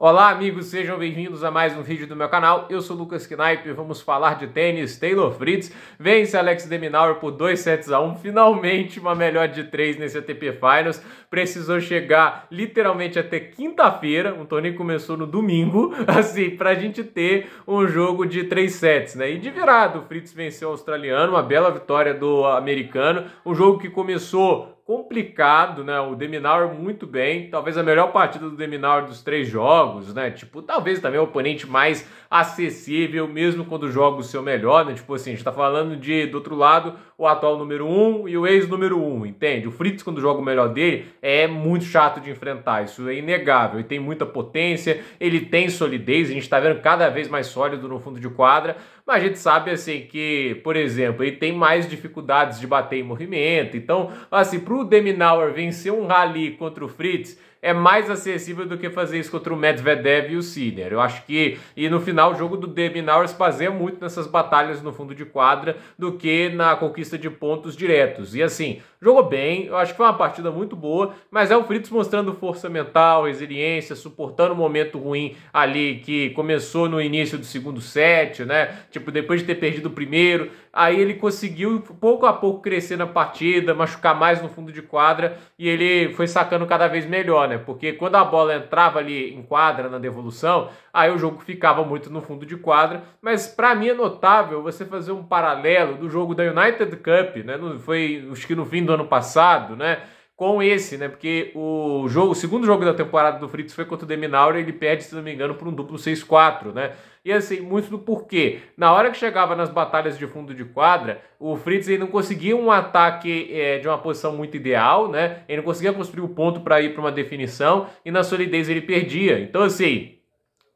Olá amigos, sejam bem-vindos a mais um vídeo do meu canal. Eu sou o Lucas Knaip e vamos falar de tênis. Taylor Fritz vence Alex de Minaur por 2-1. Finalmente uma melhor de 3 nesse ATP Finals. Precisou chegar literalmente até quinta-feira, o torneio começou no domingo, assim, pra gente ter um jogo de 3 sets, né? E de virada, o Fritz venceu o australiano, uma bela vitória do americano, um jogo que começou complicado, né? O de Minaur muito bem, talvez a melhor partida do de Minaur dos 3 jogos, né? Tipo, talvez também o oponente mais acessível, mesmo quando joga o seu melhor, né? Tipo assim, a gente tá falando do outro lado, o atual número 1 e o ex-número 1, entende? O Fritz, quando joga o melhor dele, é muito chato de enfrentar, isso é inegável. Ele tem muita potência, ele tem solidez, a gente tá vendo cada vez mais sólido no fundo de quadra, mas a gente sabe, assim, que, por exemplo, ele tem mais dificuldades de bater em movimento. Então, assim, pro de Minaur vencer um rally contra o Fritz é mais acessível do que fazer isso contra o Medvedev e o Sinner. Eu acho que, e no final, o jogo do de Minaur se baseia muito nessas batalhas no fundo de quadra do que na conquista de pontos diretos. E assim, jogou bem, eu acho que foi uma partida muito boa, mas é o Fritz mostrando força mental, resiliência, suportando um momento ruim ali que começou no início do segundo set, né? Tipo, depois de ter perdido o primeiro, aí ele conseguiu pouco a pouco crescer na partida, machucar mais no fundo de quadra e ele foi sacando cada vez melhor, né? Porque quando a bola entrava ali em quadra na devolução, aí o jogo ficava muito no fundo de quadra, mas para mim é notável você fazer um paralelo do jogo da United Cup, né? Foi, acho que no fim do ano passado, né? Com esse, né? Porque o segundo jogo da temporada do Fritz foi contra o de Minaur e ele perde, se não me engano, por um duplo 6-4, né? E assim, muito do porquê. Na hora que chegava nas batalhas de fundo de quadra, o Fritz ele não conseguia um ataque de uma posição muito ideal, né? Ele não conseguia construir o ponto para ir para uma definição e na solidez ele perdia. Então, assim,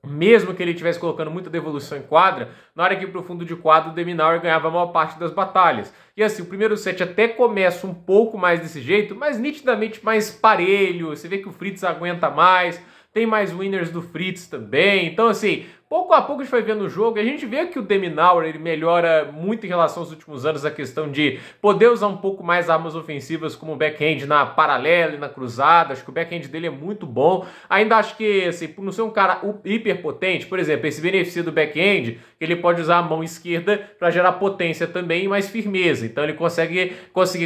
mesmo que ele estivesse colocando muita devolução em quadra, na hora que ia para o fundo de quadra, o de Minaur ganhava a maior parte das batalhas. E assim, o primeiro set até começa um pouco mais desse jeito, mas nitidamente mais parelho, você vê que o Fritz aguenta mais, tem mais winners do Fritz também, então assim, pouco a pouco a gente vai vendo o jogo e a gente vê que o de Minaur ele melhora muito em relação aos últimos anos a questão de poder usar um pouco mais armas ofensivas como o backhand na paralela e na cruzada. Acho que o backhand dele é muito bom. Ainda acho que, assim, por não ser um cara hiperpotente, por exemplo, esse benefício do backhand, que ele pode usar a mão esquerda para gerar potência também e mais firmeza. Então ele consegue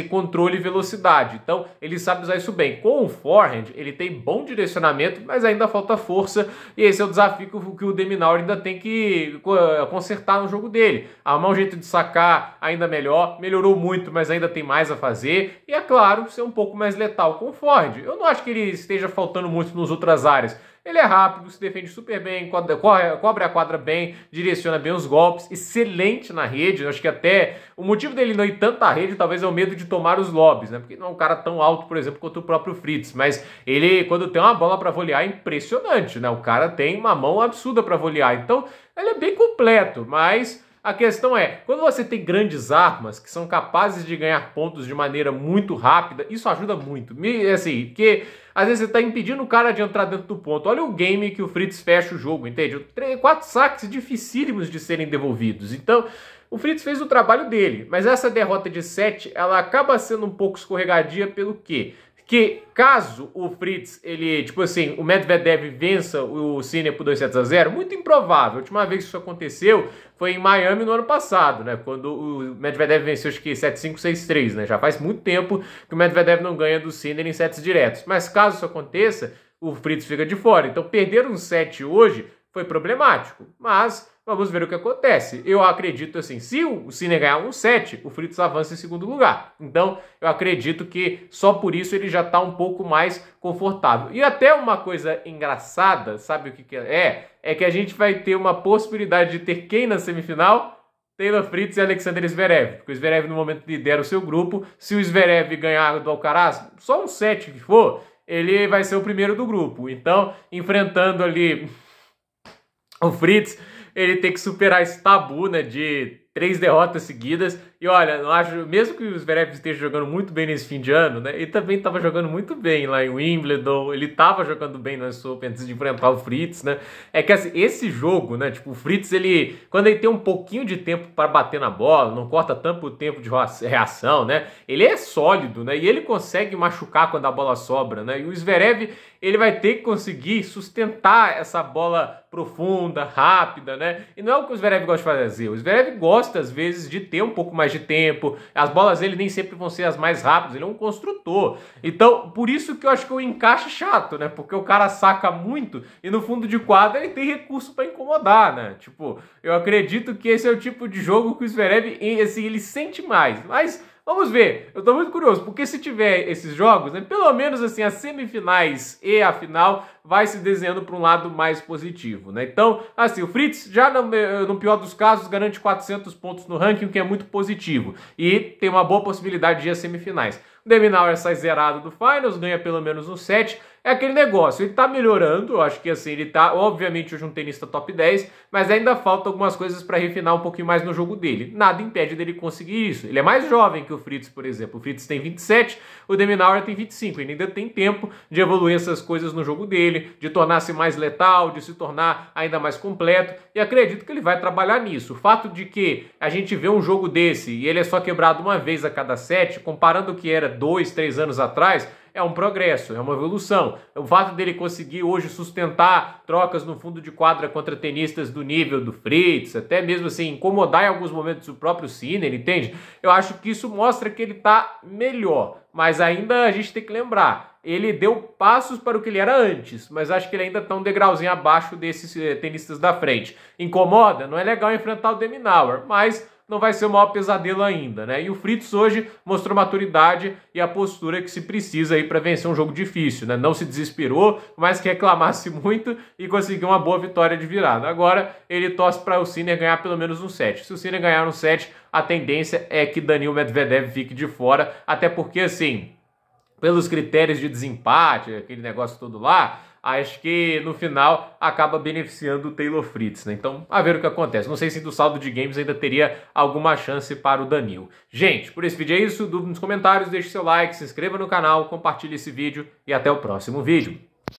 controle e velocidade. Então ele sabe usar isso bem. Com o forehand, ele tem bom direcionamento, mas ainda falta força e esse é o desafio que o de Minaur ainda tem que consertar no jogo dele. Arrumar um jeito de sacar ainda melhor, melhorou muito, mas ainda tem mais a fazer. E é claro, ser um pouco mais letal com o forehand. Eu não acho que ele esteja faltando muito nas outras áreas. Ele é rápido, se defende super bem, cobre a quadra bem, direciona bem os golpes, excelente na rede. Eu acho que até o motivo dele não ir tanto à rede talvez é o medo de tomar os lobbies, né? Porque não é um cara tão alto, por exemplo, quanto o próprio Fritz. Mas ele, quando tem uma bola para volear, é impressionante, né? O cara tem uma mão absurda para volear. Então, ele é bem completo, mas a questão é, quando você tem grandes armas que são capazes de ganhar pontos de maneira muito rápida, isso ajuda muito. Assim, porque às vezes você está impedindo o cara de entrar dentro do ponto. Olha o game que o Fritz fecha o jogo, entende? 4 saques dificílimos de serem devolvidos. Então, o Fritz fez o trabalho dele, mas essa derrota de 7, ela acaba sendo um pouco escorregadia pelo quê? Que caso o Fritz, ele, tipo assim, o Medvedev vença o Sinner por 2-0, muito improvável. A última vez que isso aconteceu foi em Miami no ano passado, né? Quando o Medvedev venceu, acho que 7-5, 6-3, né? Já faz muito tempo que o Medvedev não ganha do Sinner em sets diretos. Mas caso isso aconteça, o Fritz fica de fora. Então perder um set hoje foi problemático, mas vamos ver o que acontece. Eu acredito assim, se o Sinner ganhar um set, o Fritz avança em segundo lugar. Então, eu acredito que só por isso ele já está um pouco mais confortável. E até uma coisa engraçada, sabe o que é? É que a gente vai ter uma possibilidade de ter quem na semifinal? Taylor Fritz e Alexander Zverev. Porque o Zverev no momento lidera o seu grupo. Se o Zverev ganhar do Alcaraz, só um set que for, ele vai ser o primeiro do grupo. Então, enfrentando ali o Fritz, ele tem que superar esse tabu, né, de 3 derrotas seguidas E olha, não acho, mesmo que o Zverev esteja jogando muito bem nesse fim de ano, né? Ele também estava jogando muito bem lá em Wimbledon, ele estava jogando bem no US Open antes de enfrentar o Fritz, né? É que assim, esse jogo, né? Tipo, o Fritz, quando ele tem um pouquinho de tempo para bater na bola, não corta tanto tempo de reação, né? Ele é sólido, né? E ele consegue machucar quando a bola sobra, né? E o Zverev, ele vai ter que conseguir sustentar essa bola profunda, rápida, né? E não é o que o Zverev gosta de fazer. O Zverev gosta, às vezes, de ter um pouco mais de tempo. As bolas dele nem sempre vão ser as mais rápidas. Ele é um construtor. Então, por isso que eu acho que o encaixe é chato, né? Porque o cara saca muito e no fundo de quadra ele tem recurso para incomodar, né? Tipo, eu acredito que esse é o tipo de jogo que o Zverev, assim, ele sente mais. Mas vamos ver, eu tô muito curioso, porque se tiver esses jogos, né, pelo menos assim, as semifinais e a final vai se desenhando para um lado mais positivo, né? Então, assim, o Fritz já no pior dos casos garante 400 pontos no ranking, o que é muito positivo, e tem uma boa possibilidade de ir às semifinais. O De Minaur sai zerado do Finals, ganha pelo menos um set. É aquele negócio, ele tá melhorando, eu acho que assim, ele tá, obviamente, hoje um tenista top 10, mas ainda falta algumas coisas para refinar um pouquinho mais no jogo dele. Nada impede dele conseguir isso. Ele é mais jovem que o Fritz, por exemplo. O Fritz tem 27, o De Minaur tem 25. Ele ainda tem tempo de evoluir essas coisas no jogo dele, de tornar-se mais letal, de se tornar ainda mais completo, e acredito que ele vai trabalhar nisso. O fato de que a gente vê um jogo desse e ele é só quebrado uma vez a cada set, comparando o que era 2, 3 anos atrás, é um progresso, é uma evolução. O fato dele conseguir hoje sustentar trocas no fundo de quadra contra tenistas do nível do Fritz, até mesmo assim, incomodar em alguns momentos o próprio Sinner, entende? Eu acho que isso mostra que ele tá melhor, mas ainda a gente tem que lembrar, ele deu passos para o que ele era antes, mas acho que ele ainda tá um degrauzinho abaixo desses tenistas da frente. Incomoda? Não é legal enfrentar o De Minaur, mas não vai ser o maior pesadelo ainda, né? E o Fritz hoje mostrou maturidade e a postura que se precisa aí para vencer um jogo difícil, né? Não se desesperou, mas que reclamasse muito e conseguiu uma boa vitória de virada. Agora ele torce para o Sinner ganhar pelo menos um set. Se o Sinner ganhar um set, a tendência é que Daniil Medvedev fique de fora, até porque assim, pelos critérios de desempate, aquele negócio todo lá, acho que no final acaba beneficiando o Taylor Fritz, né? Então, a ver o que acontece. Não sei se do saldo de games ainda teria alguma chance para o Daniil. Gente, por esse vídeo é isso. Dúvida nos comentários, deixe seu like, se inscreva no canal, compartilhe esse vídeo e até o próximo vídeo.